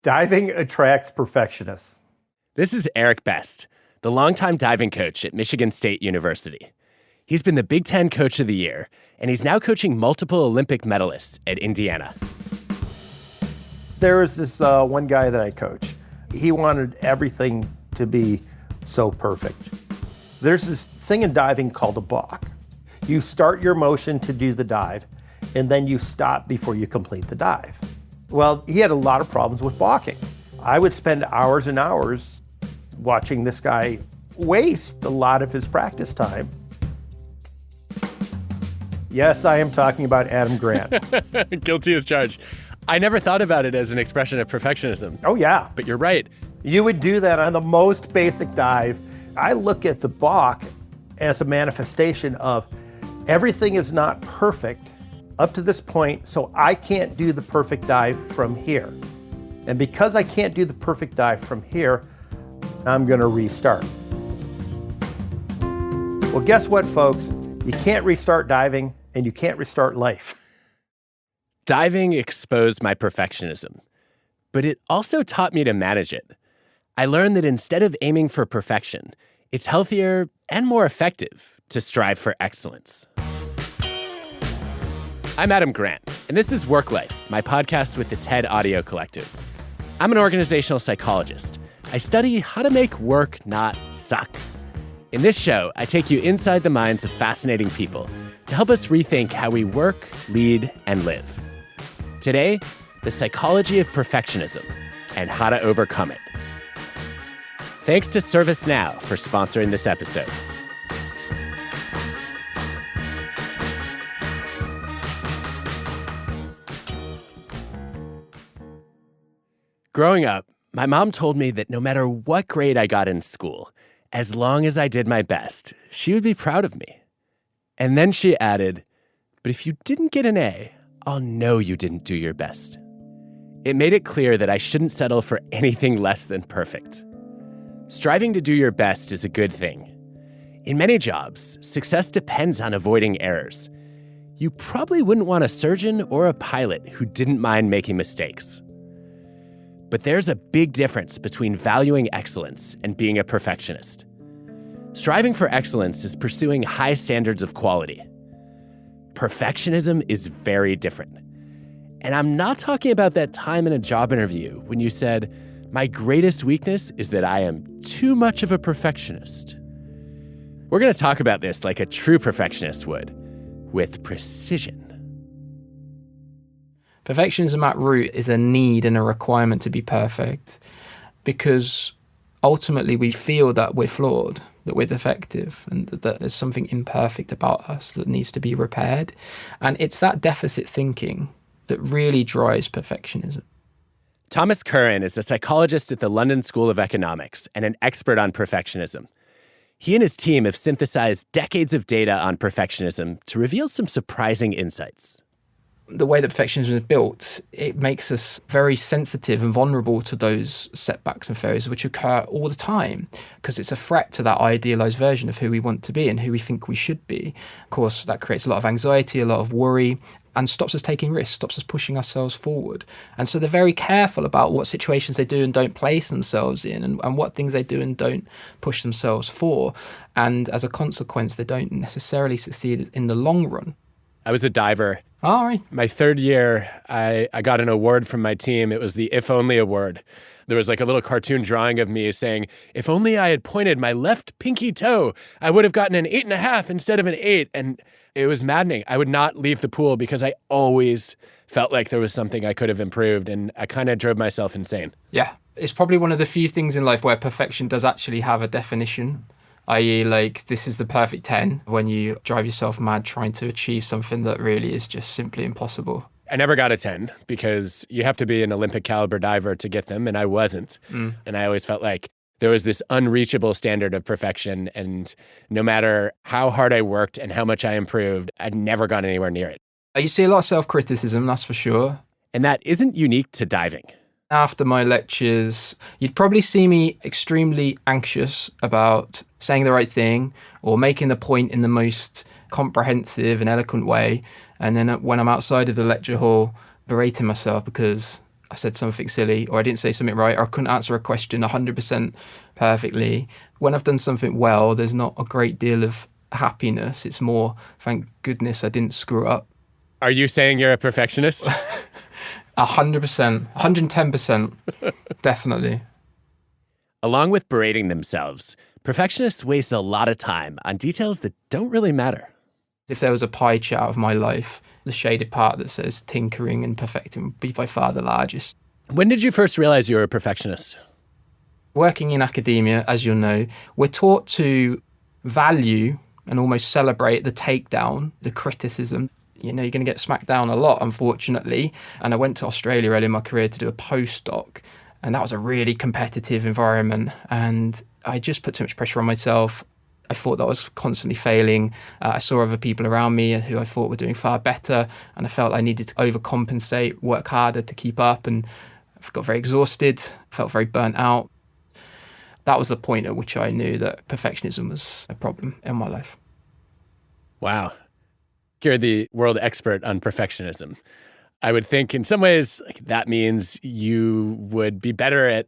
Diving attracts perfectionists. This is Eric Best, the longtime diving coach at Michigan State University. He's been the Big Ten Coach of the Year, and he's now coaching multiple Olympic medalists at Indiana. There was this one guy that I coached. He wanted everything to be so perfect. There's this thing in diving called a balk. You start your motion to do the dive, and then you stop before you complete the dive. Well, he had a lot of problems with balking. I would spend hours and hours watching this guy waste a lot of his practice time. Yes, I am talking about Adam Grant. Guilty as charged. I never thought about it as an expression of perfectionism. Oh, yeah. But you're right. You would do that on the most basic dive. I look at the balk as a manifestation of everything is not perfect up to this point, so I can't do the perfect dive from here. And because I can't do the perfect dive from here, I'm gonna restart. Well, guess what, folks? You can't restart diving, and you can't restart life. Diving exposed my perfectionism, but it also taught me to manage it. I learned that instead of aiming for perfection, it's healthier and more effective to strive for excellence. I'm Adam Grant, and this is WorkLife, my podcast with the TED Audio Collective. I'm an organizational psychologist. I study how to make work not suck. In this show, I take you inside the minds of fascinating people to help us rethink how we work, lead, and live. Today, the psychology of perfectionism and how to overcome it. Thanks to ServiceNow for sponsoring this episode. Growing up, my mom told me that no matter what grade I got in school, as long as I did my best, she would be proud of me. And then she added, but if you didn't get an A, I'll know you didn't do your best. It made it clear that I shouldn't settle for anything less than perfect. Striving to do your best is a good thing. In many jobs, success depends on avoiding errors. You probably wouldn't want a surgeon or a pilot who didn't mind making mistakes. But there's a big difference between valuing excellence and being a perfectionist. Striving for excellence is pursuing high standards of quality. Perfectionism is very different. And I'm not talking about that time in a job interview when you said, my greatest weakness is that I am too much of a perfectionist. We're going to talk about this like a true perfectionist would, with precision. Perfectionism at root is a need and a requirement to be perfect because ultimately we feel that we're flawed, that we're defective, and that there's something imperfect about us that needs to be repaired. And it's that deficit thinking that really drives perfectionism. Thomas Curran is a psychologist at the London School of Economics and an expert on perfectionism. He and his team have synthesized decades of data on perfectionism to reveal some surprising insights. The way that perfectionism is built, it makes us very sensitive and vulnerable to those setbacks and failures which occur all the time because it's a threat to that idealized version of who we want to be and who we think we should be. Of course, that creates a lot of anxiety, a lot of worry, and stops us taking risks, stops us pushing ourselves forward. And so they're very careful about what situations they do and don't place themselves in and what things they do and don't push themselves for. And as a consequence, they don't necessarily succeed in the long run. I was a diver. All right. My third year, I got an award from my team. It was the If Only Award. There was like a little cartoon drawing of me saying, if only I had pointed my left pinky toe, I would have gotten an 8.5 instead of an 8. And it was maddening. I would not leave the pool because I always felt like there was something I could have improved. And I kind of drove myself insane. Yeah. It's probably one of the few things in life where perfection does actually have a definition. I.e., like, this is the perfect 10 when you drive yourself mad trying to achieve something that really is just simply impossible. I never got a 10 because you have to be an Olympic caliber diver to get them, and I wasn't. And I always felt like there was this unreachable standard of perfection, and no matter how hard I worked and how much I improved, I'd never gone anywhere near it. You see a lot of self-criticism, that's for sure. And that isn't unique to diving. After my lectures, you'd probably see me extremely anxious about saying the right thing or making the point in the most comprehensive and eloquent way. And then when I'm outside of the lecture hall, berating myself because I said something silly, or I didn't say something right, or I couldn't answer a question 100% perfectly. When I've done something well, there's not a great deal of happiness. It's more, thank goodness I didn't screw up. Are you saying you're a perfectionist? 100%, 110%, definitely. Along with berating themselves, perfectionists waste a lot of time on details that don't really matter. If there was a pie chart of my life, the shaded part that says tinkering and perfecting would be by far the largest. When did you first realize you were a perfectionist? Working in academia, as you'll know, we're taught to value and almost celebrate the takedown, the criticism. You're going to get smacked down a lot, unfortunately. And I went to Australia early in my career to do a postdoc, and that was a really competitive environment. And I just put too much pressure on myself. I thought that I was constantly failing. I saw other people around me who I thought were doing far better, and I felt I needed to overcompensate, work harder to keep up, and I got very exhausted, felt very burnt out. That was the point at which I knew that perfectionism was a problem in my life. Wow. You're the world expert on perfectionism. I would think in some ways that means you would be better at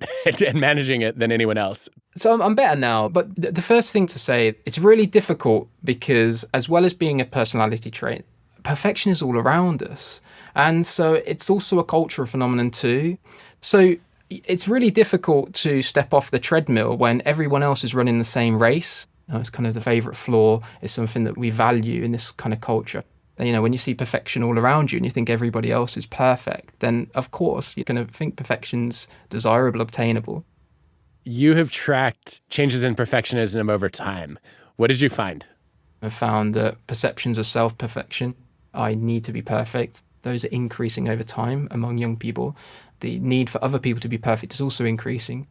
managing it than anyone else. So I'm better now, but the first thing to say, it's really difficult because as well as being a personality trait, perfection is all around us. And so it's also a cultural phenomenon too. So it's really difficult to step off the treadmill when everyone else is running the same race. It's kind of the favorite flaw is something that we value in this kind of culture. When you see perfection all around you and you think everybody else is perfect, then of course you're going to think perfection's desirable, obtainable. You have tracked changes in perfectionism over time. What did you find? I found that perceptions of self-perfection, I need to be perfect, those are increasing over time among young people. The need for other people to be perfect is also increasing.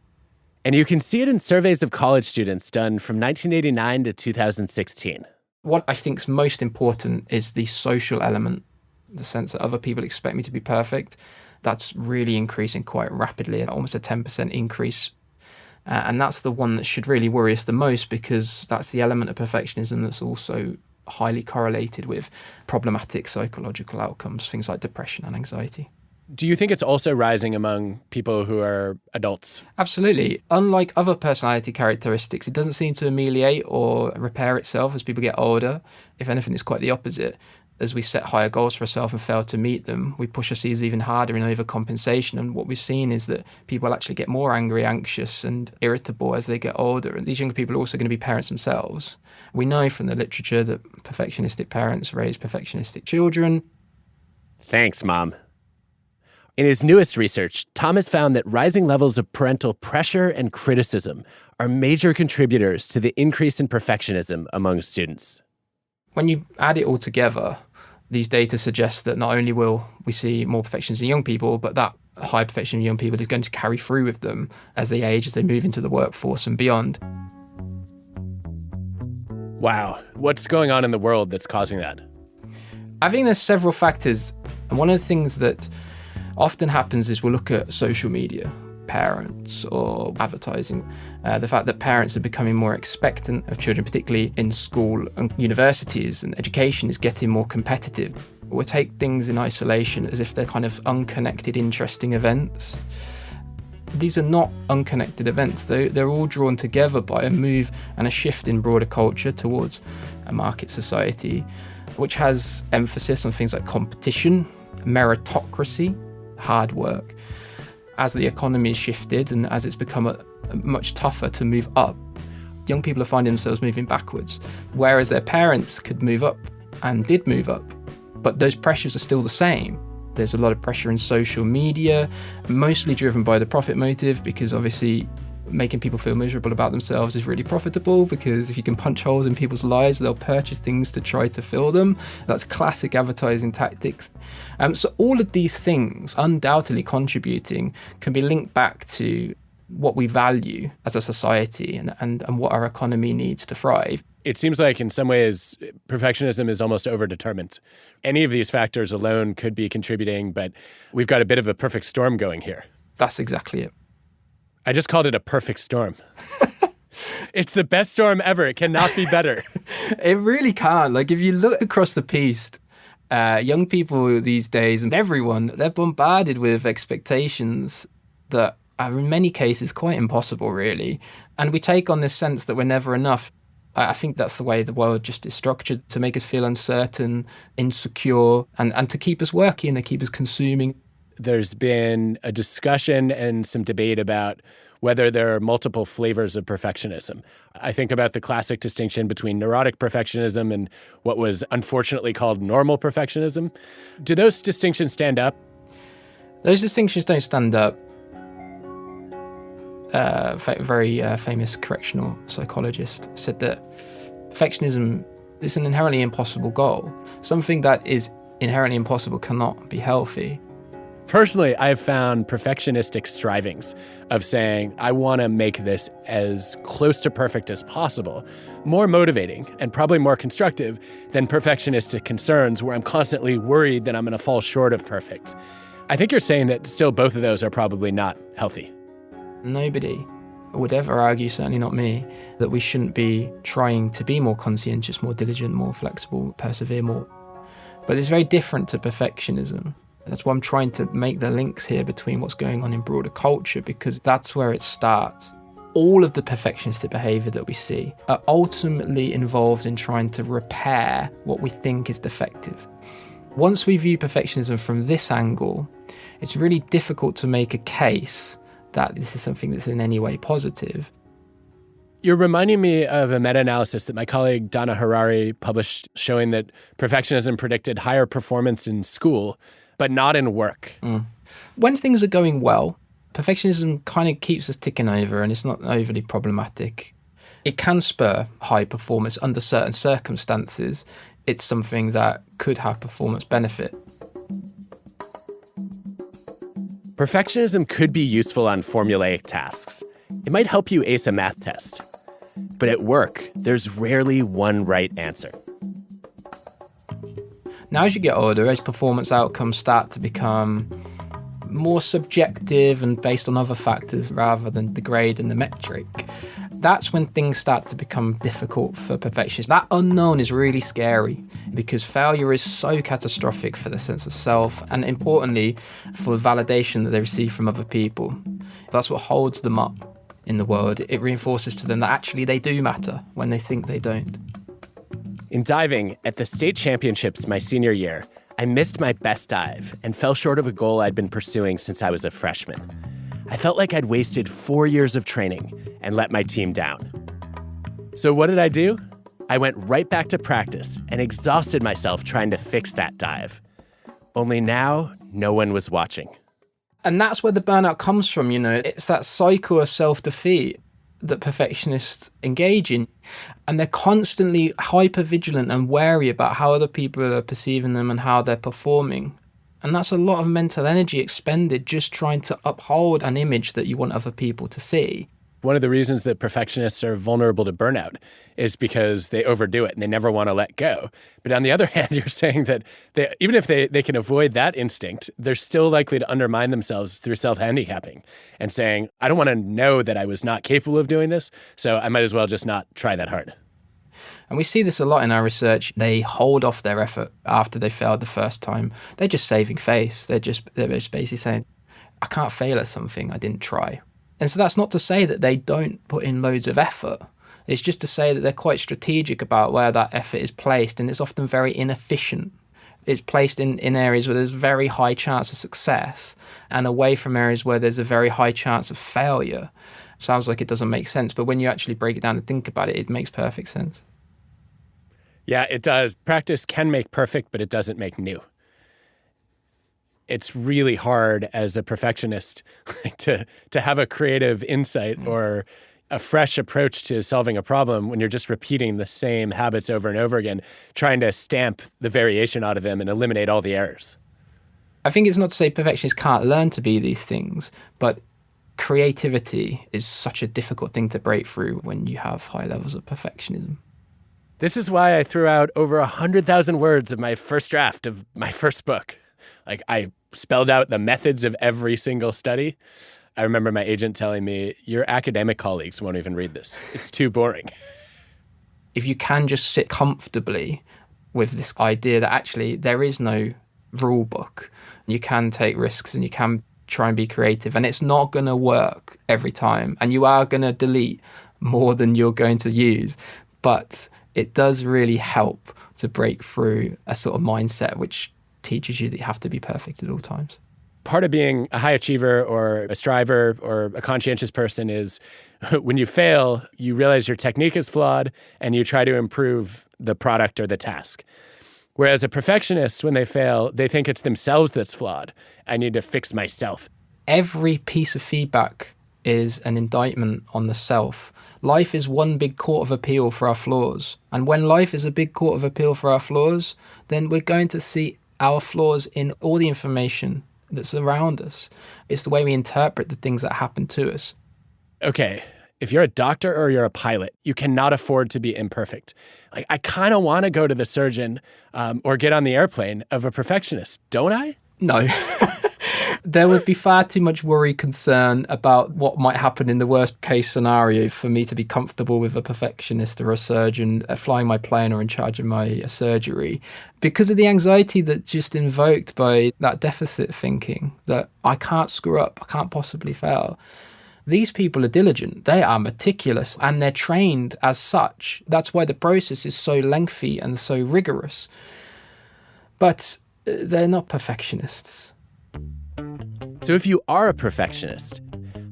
And you can see it in surveys of college students done from 1989 to 2016. What I think is most important is the social element, the sense that other people expect me to be perfect. That's really increasing quite rapidly, almost a 10% increase. And that's the one that should really worry us the most, because that's the element of perfectionism that's also highly correlated with problematic psychological outcomes, things like depression and anxiety. Do you think it's also rising among people who are adults? Absolutely. Unlike other personality characteristics, it doesn't seem to ameliorate or repair itself as people get older. If anything, it's quite the opposite. As we set higher goals for ourselves and fail to meet them, we push ourselves even harder in overcompensation. And what we've seen is that people actually get more angry, anxious, and irritable as they get older. And these younger people are also going to be parents themselves. We know from the literature that perfectionistic parents raise perfectionistic children. Thanks, Mom. In his newest research, Tom has found that rising levels of parental pressure and criticism are major contributors to the increase in perfectionism among students. When you add it all together, these data suggest that not only will we see more perfectionism in young people, but that high perfectionism in young people is going to carry through with them as they age, as they move into the workforce and beyond. Wow. What's going on in the world that's causing that? I think there's several factors. And one of the things that often happens is we'll look at social media, parents or advertising, the fact that parents are becoming more expectant of children, particularly in school and universities, and education is getting more competitive. We'll take things in isolation as if they're kind of unconnected, interesting events. These are not unconnected events. They're all drawn together by a move and a shift in broader culture towards a market society, which has emphasis on things like competition, meritocracy, hard work. As the economy has shifted and as it's become much tougher to move up, young people are finding themselves moving backwards, whereas their parents could move up and did move up, but those pressures are still the same. There's a lot of pressure in social media, mostly driven by the profit motive, because obviously making people feel miserable about themselves is really profitable, because if you can punch holes in people's lives, they'll purchase things to try to fill them. That's classic advertising tactics. So all of these things undoubtedly contributing can be linked back to what we value as a society and what our economy needs to thrive. It seems like in some ways, perfectionism is almost overdetermined. Any of these factors alone could be contributing, but we've got a bit of a perfect storm going here. That's exactly it. I just called it a perfect storm. It's the best storm ever. It cannot be better. It really can't. Like, if you look across the piece, Young people these days, and everyone, they're bombarded with expectations that are in many cases quite impossible, really. And we take on this sense that we're never enough. I think that's the way the world just is structured, to make us feel uncertain, insecure, and to keep us working, to keep us consuming. There's been a discussion and some debate about whether there are multiple flavors of perfectionism. I think about the classic distinction between neurotic perfectionism and what was unfortunately called normal perfectionism. Do those distinctions stand up? Those distinctions don't stand up. Very famous correctional psychologist said that perfectionism is an inherently impossible goal. Something that is inherently impossible cannot be healthy. Personally, I've found perfectionistic strivings of saying, I want to make this as close to perfect as possible, more motivating and probably more constructive than perfectionistic concerns where I'm constantly worried that I'm going to fall short of perfect. I think you're saying that still both of those are probably not healthy. Nobody would ever argue, certainly not me, that we shouldn't be trying to be more conscientious, more diligent, more flexible, persevere more. But it's very different to perfectionism. That's why I'm trying to make the links here between what's going on in broader culture, because that's where it starts. All of the perfectionistic behavior that we see are ultimately involved in trying to repair what we think is defective. Once we view perfectionism from this angle, it's really difficult to make a case that this is something that's in any way positive. You're reminding me of a meta-analysis that my colleague Donna Harari published showing that perfectionism predicted higher performance in school, but not in work. When things are going well, perfectionism kind of keeps us ticking over and it's not overly problematic. It can spur high performance under certain circumstances. It's something that could have performance benefit. Perfectionism could be useful on formulaic tasks. It might help you ace a math test. But at work, there's rarely one right answer. Now, as you get older, as performance outcomes start to become more subjective and based on other factors rather than the grade and the metric, that's when things start to become difficult for perfectionists. That unknown is really scary because failure is so catastrophic for their sense of self and, importantly, for the validation that they receive from other people. That's what holds them up in the world. It reinforces to them that actually they do matter when they think they don't. In diving, at the state championships my senior year, I missed my best dive and fell short of a goal I'd been pursuing since I was a freshman. I felt like I'd wasted 4 years of training and let my team down. So what did I do? I went right back to practice and exhausted myself trying to fix that dive. Only now, no one was watching. And that's where the burnout comes from, It's that cycle of self-defeat that perfectionists engage in. And they're constantly hyper-vigilant and wary about how other people are perceiving them and how they're performing. And that's a lot of mental energy expended just trying to uphold an image that you want other people to see. One of the reasons that perfectionists are vulnerable to burnout is because they overdo it and they never want to let go. But on the other hand, you're saying that even if they can avoid that instinct, they're still likely to undermine themselves through self-handicapping and saying, I don't want to know that I was not capable of doing this, so I might as well just not try that hard. And we see this a lot in our research. They hold off their effort after they failed the first time. They're just saving face. They're just basically saying, I can't fail at something I didn't try. And so that's not to say that they don't put in loads of effort. It's just to say that they're quite strategic about where that effort is placed, and it's often very inefficient. It's placed in areas where there's very high chance of success and away from areas where there's a very high chance of failure. Sounds like it doesn't make sense, but when you actually break it down and think about it, it makes perfect sense. Yeah, it does. Practice can make perfect, but it doesn't make new. It's really hard as a perfectionist to have a creative insight or a fresh approach to solving a problem when you're just repeating the same habits over and over again, trying to stamp the variation out of them and eliminate all the errors. I think it's not to say perfectionists can't learn to be these things, but creativity is such a difficult thing to break through when you have high levels of perfectionism. This is why I threw out over 100,000 words of my first draft of my first book. Like, I spelled out the methods of every single study. I remember my agent telling me, your academic colleagues won't even read this. It's too boring. If you can just sit comfortably with this idea that actually there is no rule book. You can take risks and you can try and be creative, and it's not going to work every time. And you are going to delete more than you're going to use. But it does really help to break through a sort of mindset which teaches you that you have to be perfect at all times. Part of being a high achiever or a striver or a conscientious person is when you fail, you realize your technique is flawed and you try to improve the product or the task. Whereas a perfectionist, when they fail, they think it's themselves that's flawed. I need to fix myself. Every piece of feedback is an indictment on the self. Life is one big court of appeal for our flaws. And when life is a big court of appeal for our flaws, then we're going to see our flaws in all the information that's around us. It's the way we interpret the things that happen to us. Okay, if you're a doctor or you're a pilot, you cannot afford to be imperfect. Like, I kind of want to go to the surgeon or get on the airplane of a perfectionist, don't I? No. There would be far too much worry, concern about what might happen in the worst case scenario for me to be comfortable with a perfectionist or a surgeon flying my plane or in charge of my surgery, because of the anxiety that's just invoked by that deficit thinking that I can't screw up, I can't possibly fail. These people are diligent, they are meticulous, and they're trained as such. That's why the process is so lengthy and so rigorous. But they're not perfectionists. So if you are a perfectionist,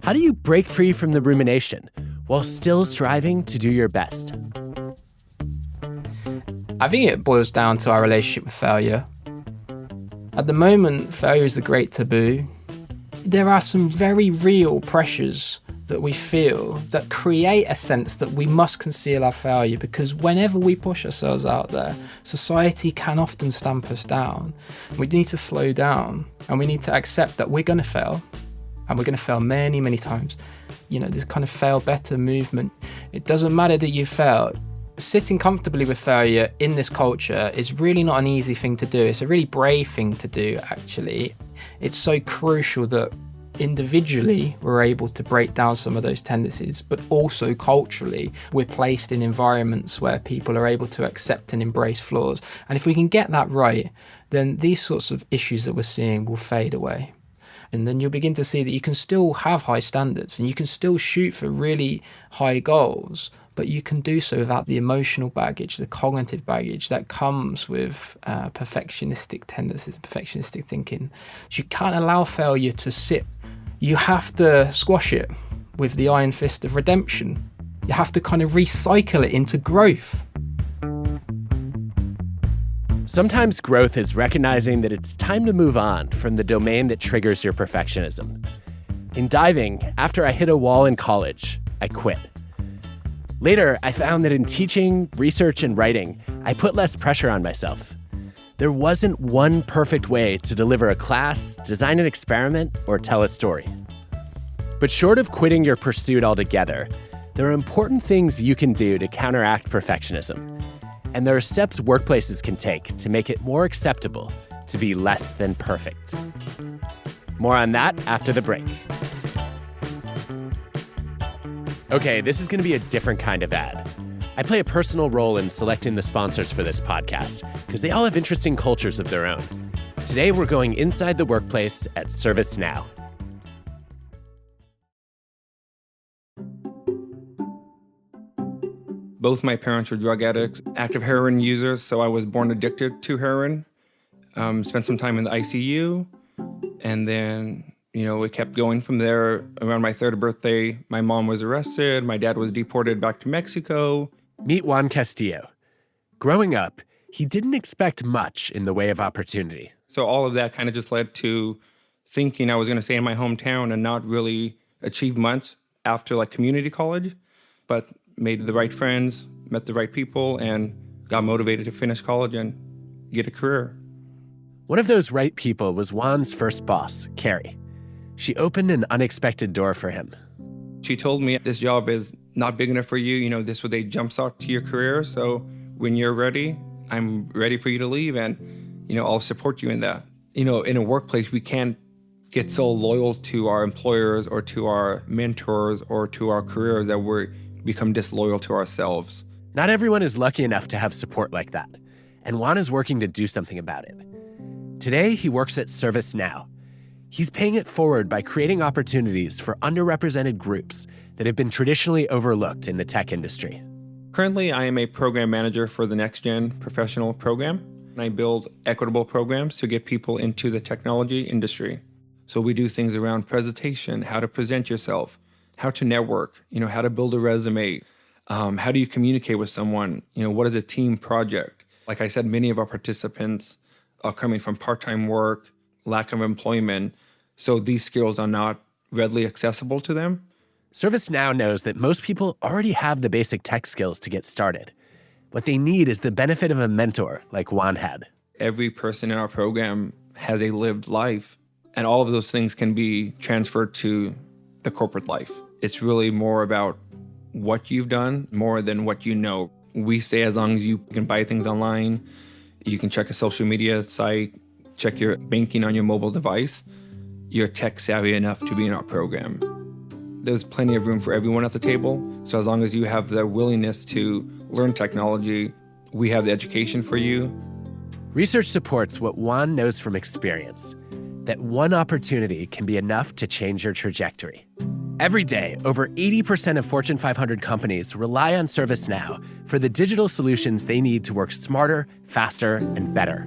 how do you break free from the rumination while still striving to do your best? I think it boils down to our relationship with failure. At the moment, failure is the great taboo. There are some very real pressures that we feel that create a sense that we must conceal our failure, because whenever we push ourselves out there, society can often stamp us down. We need to slow down and we need to accept that we're going to fail, and we're going to fail many, many times. You know, this kind of fail better movement. It doesn't matter that you failed. Sitting comfortably with failure in this culture is really not an easy thing to do. It's a really brave thing to do, actually. It's so crucial that individually we're able to break down some of those tendencies, but also culturally we're placed in environments where people are able to accept and embrace flaws. And if we can get that right, then these sorts of issues that we're seeing will fade away. And then you'll begin to see that you can still have high standards and you can still shoot for really high goals, but you can do so without the emotional baggage, the cognitive baggage that comes with perfectionistic tendencies, perfectionistic thinking. So you can't allow failure to sit. You have to squash it with the iron fist of redemption. You have to kind of recycle it into growth. Sometimes growth is recognizing that it's time to move on from the domain that triggers your perfectionism. In diving, after I hit a wall in college, I quit. Later, I found that in teaching, research, and writing, I put less pressure on myself. There wasn't one perfect way to deliver a class, design an experiment, or tell a story. But short of quitting your pursuit altogether, there are important things you can do to counteract perfectionism. And there are steps workplaces can take to make it more acceptable to be less than perfect. More on that after the break. Okay, this is going to be a different kind of ad. I play a personal role in selecting the sponsors for this podcast because they all have interesting cultures of their own. Today, we're going inside the workplace at ServiceNow. Both my parents were drug addicts, active heroin users, so I was born addicted to heroin. Spent some time in the ICU, and then it kept going from there. Around my third birthday, my mom was arrested. My dad was deported back to Mexico. Meet Juan Castillo. Growing up, he didn't expect much in the way of opportunity. So all of that kind of just led to thinking I was going to stay in my hometown and not really achieve much after community college, but made the right friends, met the right people, and got motivated to finish college and get a career. One of those right people was Juan's first boss, Carrie. She opened an unexpected door for him. She told me, this job is not big enough for you. This was a jump start to your career. So when you're ready, I'm ready for you to leave, and, I'll support you in that. In a workplace, we can't get so loyal to our employers or to our mentors or to our careers that we become disloyal to ourselves. Not everyone is lucky enough to have support like that. and Juan is working to do something about it. Today, he works at ServiceNow. He's paying it forward by creating opportunities for underrepresented groups that have been traditionally overlooked in the tech industry. Currently, I am a program manager for the Next Gen professional program, and I build equitable programs to get people into the technology industry. So we do things around presentation, how to present yourself, how to network, how to build a resume, how do you communicate with someone, what is a team project? Like I said, many of our participants are coming from part-time work, lack of employment, so these skills are not readily accessible to them. ServiceNow knows that most people already have the basic tech skills to get started. What they need is the benefit of a mentor like Juan had. Every person in our program has a lived life, and all of those things can be transferred to the corporate life. It's really more about what you've done more than what you know. We say as long as you can buy things online, you can check a social media site, check your banking on your mobile device, you're tech savvy enough to be in our program. There's plenty of room for everyone at the table. So as long as you have the willingness to learn technology, we have the education for you. Research supports what Juan knows from experience, that one opportunity can be enough to change your trajectory. Every day, over 80% of Fortune 500 companies rely on ServiceNow for the digital solutions they need to work smarter, faster, and better.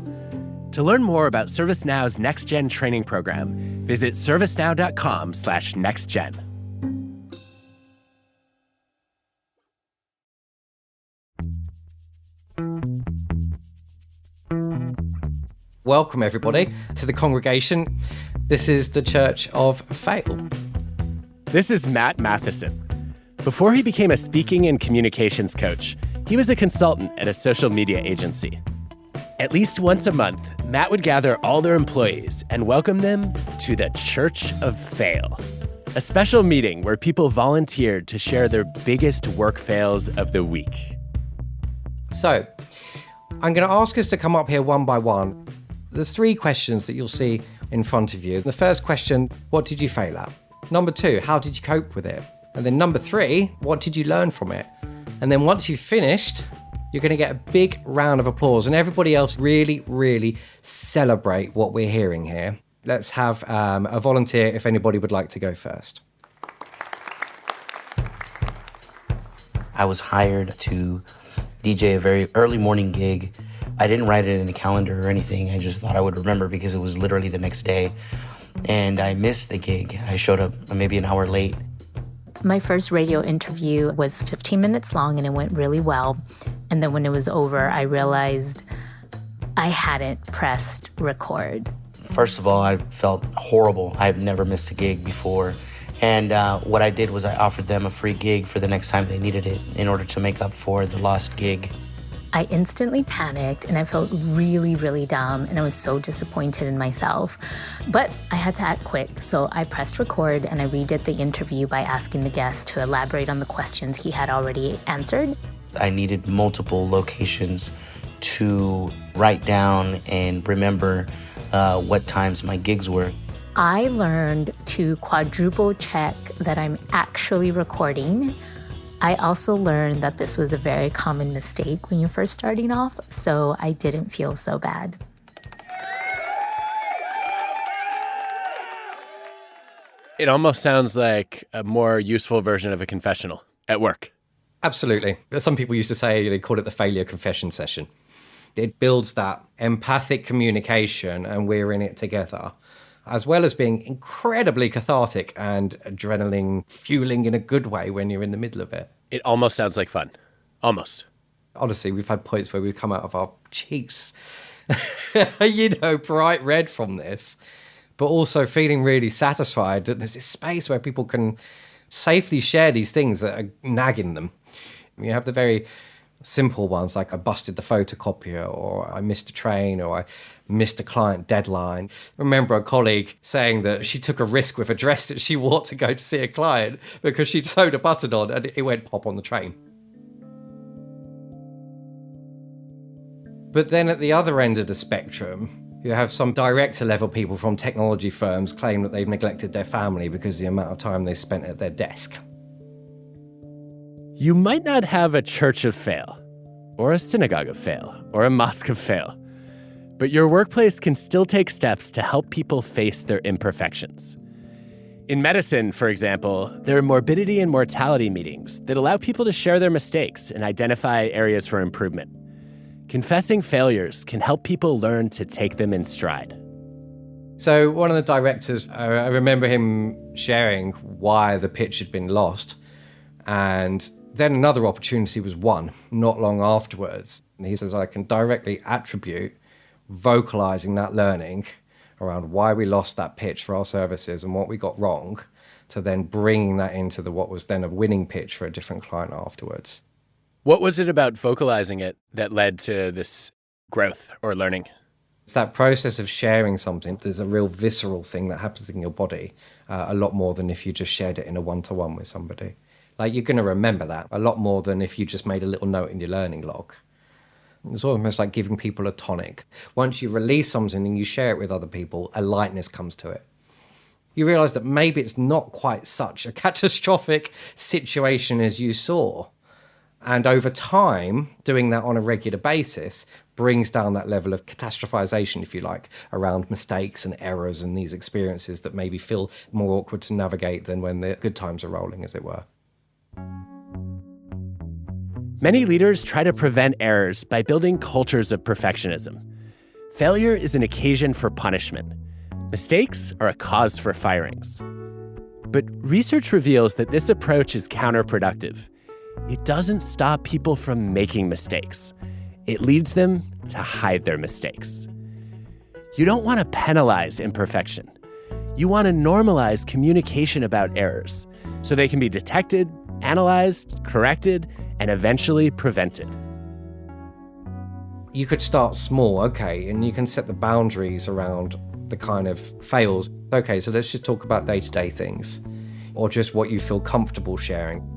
To learn more about ServiceNow's Next Gen training program, visit servicenow.com/nextgen. Welcome, everybody, to the congregation. This is the Church of Fail. This is Matt Matheson. Before he became a speaking and communications coach, he was a consultant at a social media agency. At least once a month, Matt would gather all their employees and welcome them to the Church of Fail, a special meeting where people volunteered to share their biggest work fails of the week. So, I'm going to ask us to come up here one by one. There's 3 questions that you'll see in front of you. The first question, what did you fail at? Number 2, how did you cope with it? And then number 3, what did you learn from it? And then once you've finished, you're going to get a big round of applause, and everybody else really, really celebrate what we're hearing here. Let's have a volunteer if anybody would like to go first. I was hired to DJ a very early morning gig. I didn't write it in a calendar or anything. I just thought I would remember because it was literally the next day. And I missed the gig. I showed up maybe an hour late. My first radio interview was 15 minutes long and it went really well. And then when it was over, I realized I hadn't pressed record. First of all, I felt horrible. I've never missed a gig before. And what I did was I offered them a free gig for the next time they needed it in order to make up for the lost gig. I instantly panicked and I felt really, really dumb and I was so disappointed in myself. But I had to act quick, so I pressed record and I redid the interview by asking the guest to elaborate on the questions he had already answered. I needed multiple locations to write down and remember what times my gigs were. I learned to quadruple check that I'm actually recording. I also learned that this was a very common mistake when you're first starting off, so I didn't feel so bad. It almost sounds like a more useful version of a confessional at work. Absolutely. Some people used to say they call it the failure confession session. It builds that empathic communication and we're in it together, as well as being incredibly cathartic and adrenaline fueling in a good way when you're in the middle of it. It almost sounds like fun. Almost. Honestly, we've had points where we've come out of our cheeks, bright red from this, but also feeling really satisfied that there's this space where people can safely share these things that are nagging them. You have the very simple ones, like I busted the photocopier, or I missed a train, or I missed a client deadline. I remember a colleague saying that she took a risk with a dress that she wore to go to see a client because she'd sewed a button on and it went pop on the train. But then at the other end of the spectrum, you have some director-level people from technology firms claim that they've neglected their family because of the amount of time they spent at their desk. You might not have a church of fail, or a synagogue of fail, or a mosque of fail. But your workplace can still take steps to help people face their imperfections. In medicine, for example, there are morbidity and mortality meetings that allow people to share their mistakes and identify areas for improvement. Confessing failures can help people learn to take them in stride. So one of the directors, I remember him sharing why the pitch had been lost. And then another opportunity was won not long afterwards. And he says, I can directly attribute vocalizing that learning around why we lost that pitch for our services and what we got wrong, to then bringing that into what was then a winning pitch for a different client afterwards. What was it about vocalizing it that led to this growth or learning? It's that process of sharing something. There's a real visceral thing that happens in your body, a lot more than if you just shared it in a one-to-one with somebody. Like, you're going to remember that a lot more than if you just made a little note in your learning log. It's almost like giving people a tonic. Once you release something and you share it with other people, a lightness comes to it. You realize that maybe it's not quite such a catastrophic situation as you saw. And over time, doing that on a regular basis brings down that level of catastrophization, if you like, around mistakes and errors and these experiences that maybe feel more awkward to navigate than when the good times are rolling, as it were. Many leaders try to prevent errors by building cultures of perfectionism. Failure is an occasion for punishment. Mistakes are a cause for firings. But research reveals that this approach is counterproductive. It doesn't stop people from making mistakes. It leads them to hide their mistakes. You don't want to penalize imperfection. You want to normalize communication about errors so they can be detected, analyzed, corrected, and eventually prevented. You could start small, okay, and you can set the boundaries around the kind of fails. Okay, so let's just talk about day-to-day things, or just what you feel comfortable sharing.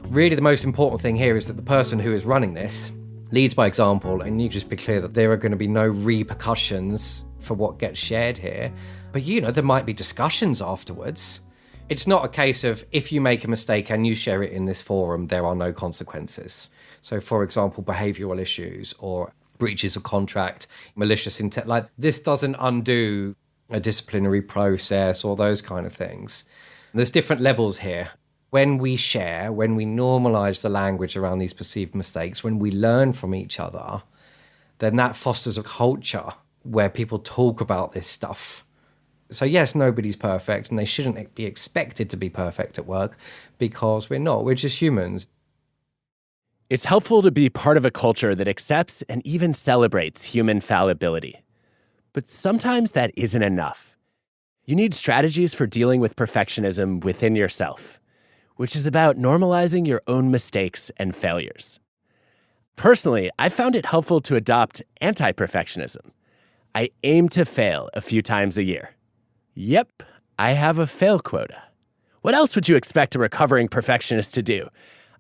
Really, the most important thing here is that the person who is running this leads by example, and you just be clear that there are going to be no repercussions for what gets shared here. But, there might be discussions afterwards. It's not a case of, if you make a mistake and you share it in this forum, there are no consequences. So, for example, behavioral issues or breaches of contract, malicious intent, like this doesn't undo a disciplinary process or those kind of things. There's different levels here. When we share, when we normalize the language around these perceived mistakes, when we learn from each other, then that fosters a culture where people talk about this stuff. So yes, nobody's perfect, and they shouldn't be expected to be perfect at work, because we're not. We're just humans. It's helpful to be part of a culture that accepts and even celebrates human fallibility. But sometimes that isn't enough. You need strategies for dealing with perfectionism within yourself, which is about normalizing your own mistakes and failures. Personally, I found it helpful to adopt anti-perfectionism. I aim to fail a few times a year. Yep, I have a fail quota. What else would you expect a recovering perfectionist to do?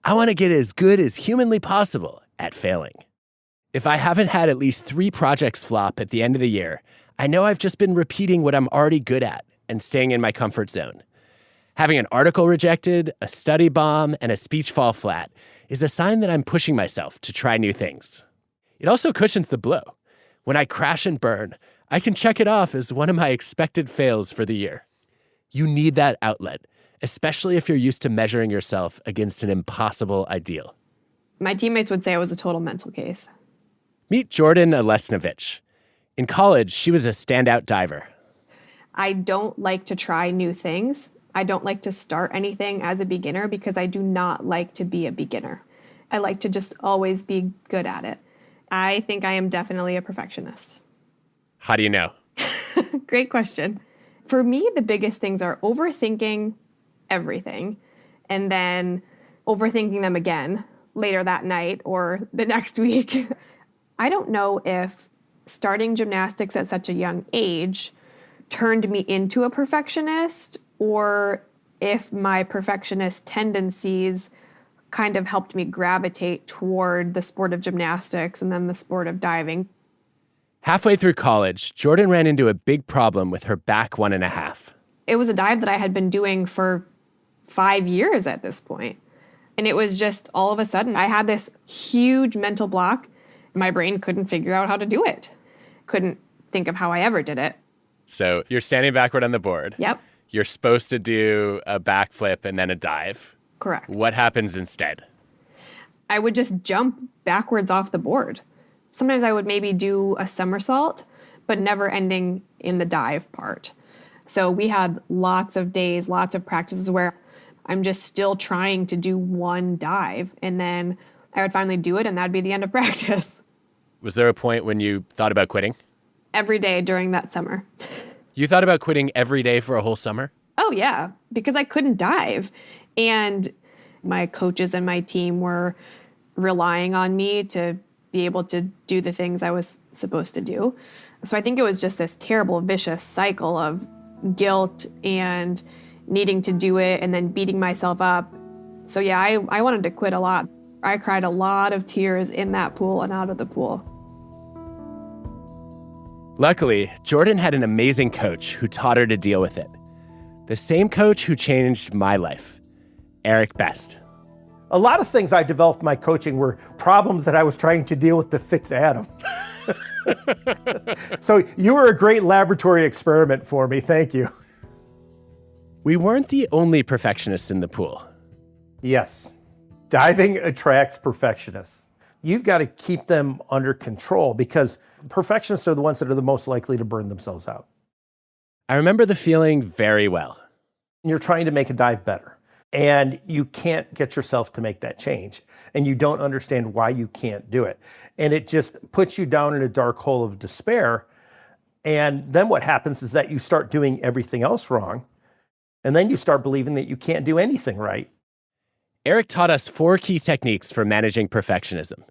I want to get as good as humanly possible at failing. If I haven't had at least 3 projects flop at the end of the year, I know I've just been repeating what I'm already good at and staying in my comfort zone. Having an article rejected, a study bomb, and a speech fall flat is a sign that I'm pushing myself to try new things. It also cushions the blow. When I crash and burn, I can check it off as one of my expected fails for the year. You need that outlet, especially if you're used to measuring yourself against an impossible ideal. My teammates would say I was a total mental case. Meet Jordan Alesnovich. In college, she was a standout diver. I don't like to try new things. I don't like to start anything as a beginner because I do not like to be a beginner. I like to just always be good at it. I think I am definitely a perfectionist. How do you know? Great question. For me, the biggest things are overthinking everything and then overthinking them again later that night or the next week. I don't know if starting gymnastics at such a young age turned me into a perfectionist or if my perfectionist tendencies kind of helped me gravitate toward the sport of gymnastics and then the sport of diving. Halfway through college, Jordan ran into a big problem with her back 1.5. It was a dive that I had been doing for 5 years at this point. And it was just all of a sudden, I had this huge mental block. My brain couldn't figure out how to do it. Couldn't think of how I ever did it. So you're standing backward on the board. Yep. You're supposed to do a backflip and then a dive. Correct. What happens instead? I would just jump backwards off the board. Sometimes I would maybe do a somersault, but never ending in the dive part. So we had lots of days, lots of practices where I'm just still trying to do one dive, and then I would finally do it, and that'd be the end of practice. Was there a point when you thought about quitting? Every day during that summer. You thought about quitting every day for a whole summer? Oh, yeah, because I couldn't dive. And my coaches and my team were relying on me to be able to do the things I was supposed to do. So I think it was just this terrible, vicious cycle of guilt and needing to do it and then beating myself up. So yeah, I wanted to quit a lot. I cried a lot of tears in that pool and out of the pool. Luckily, Jordan had an amazing coach who taught her to deal with it. The same coach who changed my life, Eric Best. A lot of things I developed in my coaching were problems that I was trying to deal with to fix Adam. So you were a great laboratory experiment for me. Thank you. We weren't the only perfectionists in the pool. Yes. Diving attracts perfectionists. You've got to keep them under control because perfectionists are the ones that are the most likely to burn themselves out. I remember the feeling very well. You're trying to make a dive better, and you can't get yourself to make that change, and you don't understand why you can't do it. And it just puts you down in a dark hole of despair. And then what happens is that you start doing everything else wrong, and then you start believing that you can't do anything right. Eric taught us 4 key techniques for managing perfectionism.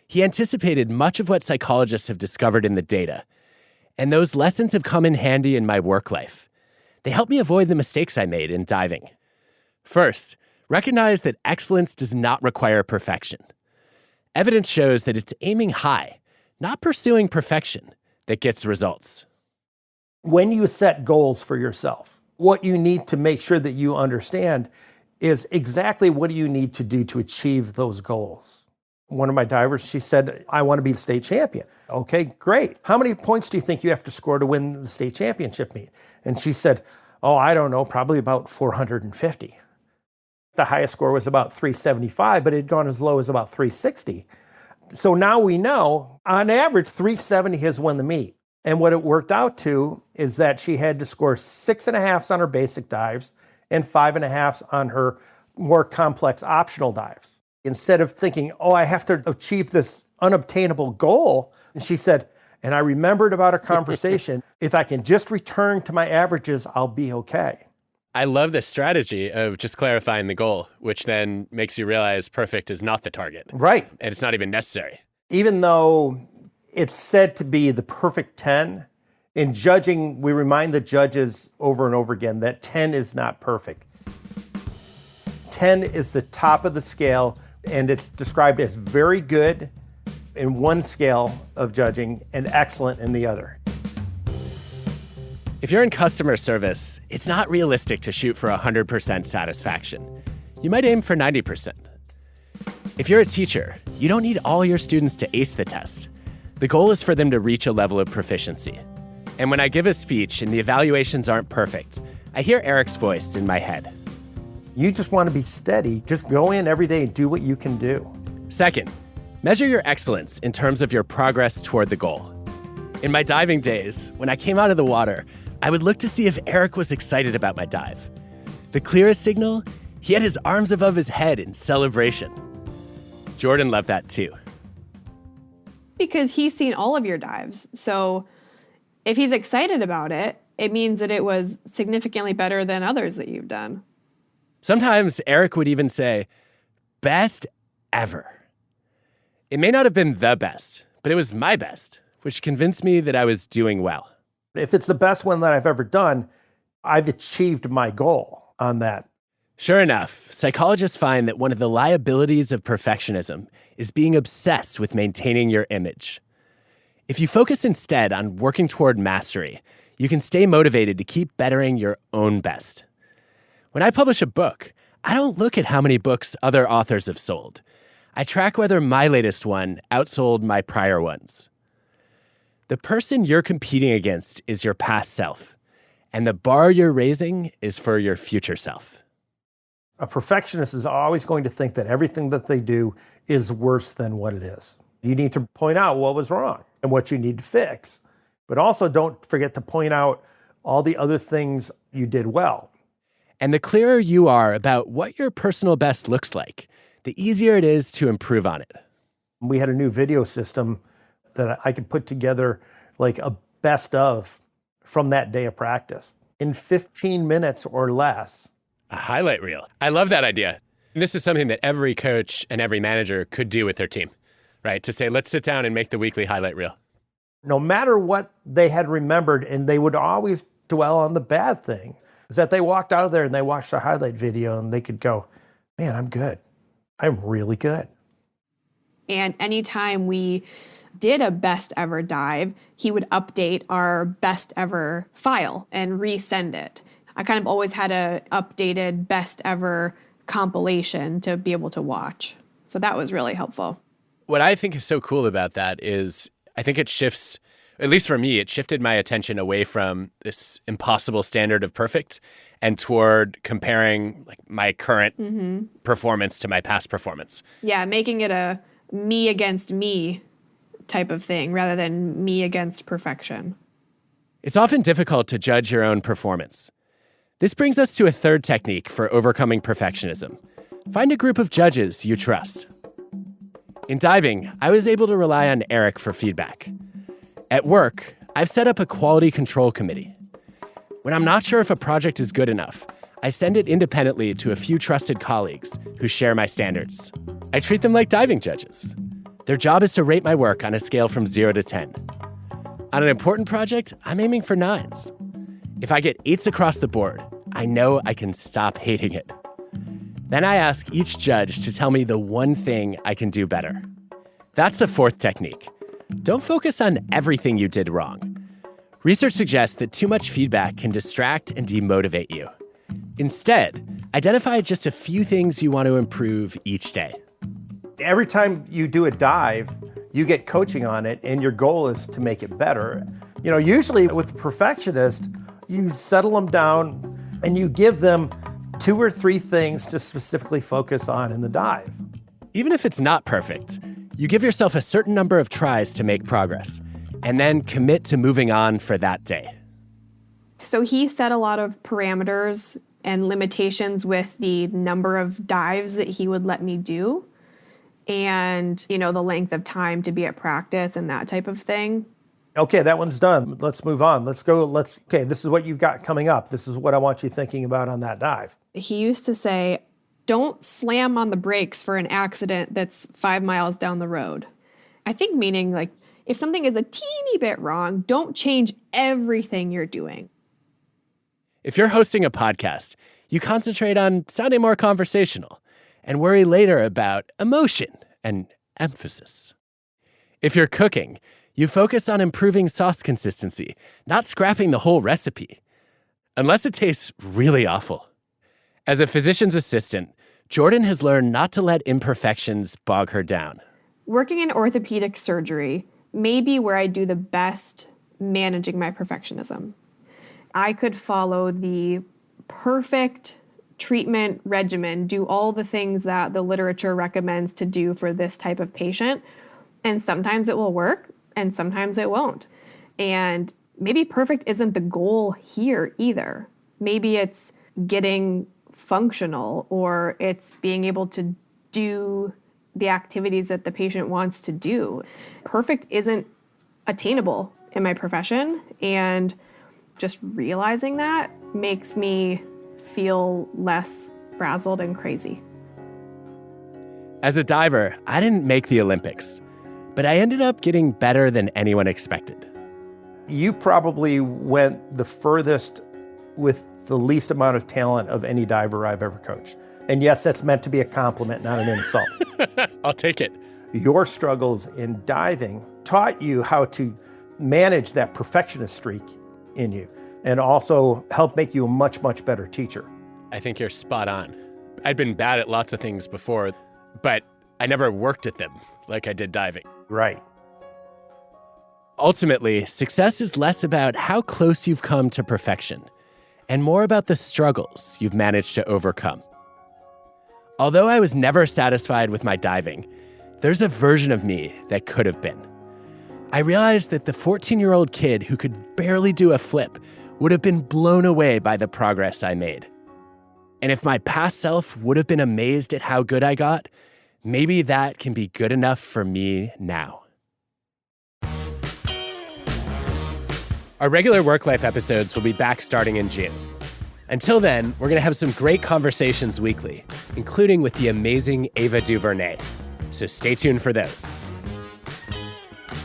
He anticipated much of what psychologists have discovered in the data, and those lessons have come in handy in my work life. They help me avoid the mistakes I made in diving. First, recognize that excellence does not require perfection. Evidence shows that it's aiming high, not pursuing perfection, that gets results. When you set goals for yourself, what you need to make sure that you understand is exactly what do you need to do to achieve those goals. One of my divers, she said, I want to be the state champion. Okay, great. How many points do you think you have to score to win the state championship meet? And she said, oh, I don't know, probably about 450. The highest score was about 375, but it had gone as low as about 360. So now we know, on average, 370 has won the meet. And what it worked out to is that she had to score 6.5s on her basic dives and 5.5s on her more complex optional dives. Instead of thinking, oh, I have to achieve this unobtainable goal, and she said, and I remembered about our conversation, if I can just return to my averages, I'll be okay. I love the strategy of just clarifying the goal, which then makes you realize perfect is not the target. Right. And it's not even necessary. Even though it's said to be the perfect 10, in judging, we remind the judges over and over again that 10 is not perfect. 10 is the top of the scale, and it's described as very good in one scale of judging and excellent in the other. If you're in customer service, it's not realistic to shoot for 100% satisfaction. You might aim for 90%. If you're a teacher, you don't need all your students to ace the test. The goal is for them to reach a level of proficiency. And when I give a speech and the evaluations aren't perfect, I hear Eric's voice in my head. You just want to be steady. Just go in every day and do what you can do. Second, measure your excellence in terms of your progress toward the goal. In my diving days, when I came out of the water, I would look to see if Eric was excited about my dive. The clearest signal, he had his arms above his head in celebration. Jordan loved that too. Because he's seen all of your dives. So if he's excited about it, it means that it was significantly better than others that you've done. Sometimes Eric would even say, best ever. It may not have been the best, but it was my best, which convinced me that I was doing well. If it's the best one that I've ever done, I've achieved my goal on that. Sure enough, psychologists find that one of the liabilities of perfectionism is being obsessed with maintaining your image. If you focus instead on working toward mastery, you can stay motivated to keep bettering your own best. When I publish a book, I don't look at how many books other authors have sold. I track whether my latest one outsold my prior ones. The person you're competing against is your past self, and the bar you're raising is for your future self. A perfectionist is always going to think that everything that they do is worse than what it is. You need to point out what was wrong and what you need to fix. But also don't forget to point out all the other things you did well. And the clearer you are about what your personal best looks like, the easier it is to improve on it. We had a new video system that I could put together like a best of from that day of practice in 15 minutes or less. A highlight reel. I love that idea. And this is something that every coach and every manager could do with their team, right? To say, let's sit down and make the weekly highlight reel. No matter what they had remembered, and they would always dwell on the bad thing, is that they walked out of there and they watched the highlight video and they could go, man, I'm good. I'm really good. And anytime we did a best ever dive, he would update our best ever file and resend it. I kind of always had a updated best ever compilation to be able to watch. So that was really helpful. What I think is so cool about that is I think it shifts, at least for me, it shifted my attention away from this impossible standard of perfect and toward comparing like my current performance to my past performance. Yeah, making it a me against me type of thing rather than me against perfection. It's often difficult to judge your own performance. This brings us to a third technique for overcoming perfectionism. Find a group of judges you trust. In diving, I was able to rely on Eric for feedback. At work, I've set up a quality control committee. When I'm not sure if a project is good enough, I send it independently to a few trusted colleagues who share my standards. I treat them like diving judges. Their job is to rate my work on a scale from 0 to 10. On an important project, I'm aiming for 9s. If I get 8s across the board, I know I can stop hating it. Then I ask each judge to tell me the one thing I can do better. That's the fourth technique. Don't focus on everything you did wrong. Research suggests that too much feedback can distract and demotivate you. Instead, identify just a few things you want to improve each day. Every time you do a dive, you get coaching on it, and your goal is to make it better. You know, usually with a perfectionist, you settle them down and you give them 2 or 3 things to specifically focus on in the dive. Even if it's not perfect, you give yourself a certain number of tries to make progress, and then commit to moving on for that day. So he set a lot of parameters and limitations with the number of dives that he would let me do and, you know, the length of time to be at practice and that type of thing. Okay, that one's done. Let's move on. Okay, this is what you've got coming up. This is what I want you thinking about on that dive. He used to say, don't slam on the brakes for an accident that's 5 miles down the road. I think meaning like, if something is a teeny bit wrong, don't change everything you're doing. If you're hosting a podcast, you concentrate on sounding more conversational and worry later about emotion and emphasis. If you're cooking, you focus on improving sauce consistency, not scrapping the whole recipe, unless it tastes really awful. As a physician's assistant, Jordan has learned not to let imperfections bog her down. Working in orthopedic surgery may be where I do the best managing my perfectionism. I could follow the perfect treatment regimen, do all the things that the literature recommends to do for this type of patient, and sometimes it will work, and sometimes it won't. And maybe perfect isn't the goal here either. Maybe it's getting functional, or it's being able to do the activities that the patient wants to do. Perfect isn't attainable in my profession, and just realizing that makes me feel less frazzled and crazy. As a diver, I didn't make the Olympics, but I ended up getting better than anyone expected. You probably went the furthest with the least amount of talent of any diver I've ever coached. And yes, that's meant to be a compliment, not an insult. I'll take it. Your struggles in diving taught you how to manage that perfectionist streak in you, and also helped make you a much, much better teacher. I think you're spot on. I'd been bad at lots of things before, but I never worked at them like I did diving. Right. Ultimately, success is less about how close you've come to perfection and more about the struggles you've managed to overcome. Although I was never satisfied with my diving, there's a version of me that could have been. I realized that the 14-year-old kid who could barely do a flip would have been blown away by the progress I made. And if my past self would have been amazed at how good I got, maybe that can be good enough for me now. Our regular WorkLife episodes will be back starting in June. Until then, we're going to have some great conversations weekly, including with the amazing Ava DuVernay. So stay tuned for those.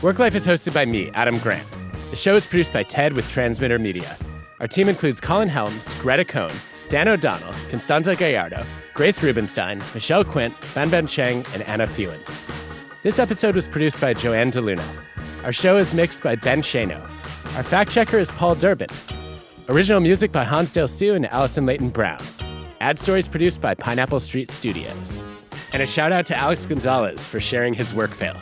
WorkLife is hosted by me, Adam Grant. The show is produced by Ted with Transmitter Media. Our team includes Colin Helms, Greta Cohn, Dan O'Donnell, Constanza Gallardo, Grace Rubenstein, Michelle Quint, Ban Cheng, and Anna Phelan. This episode was produced by Joanne DeLuna. Our show is mixed by Ben Shano. Our fact checker is Paul Durbin. Original music by Hansdale Sue and Allison Leighton Brown. Ad stories produced by Pineapple Street Studios. And a shout out to Alex Gonzalez for sharing his work fail.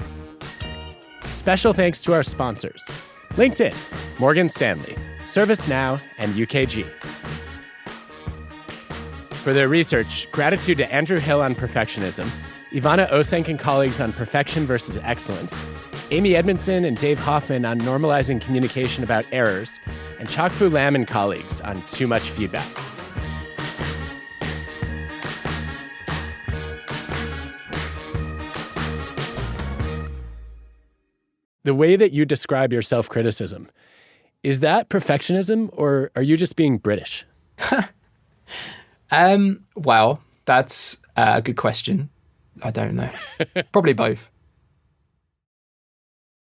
Special thanks to our sponsors: LinkedIn, Morgan Stanley, ServiceNow, and UKG. For their research, gratitude to Andrew Hill on perfectionism, Ivana Osenk and colleagues on perfection versus excellence, Amy Edmondson and Dave Hoffman on normalizing communication about errors, and Chakfu Lam and colleagues on too much feedback. The way that you describe your self-criticism, is that perfectionism or are you just being British? Well, that's a good question. I don't know. Probably both.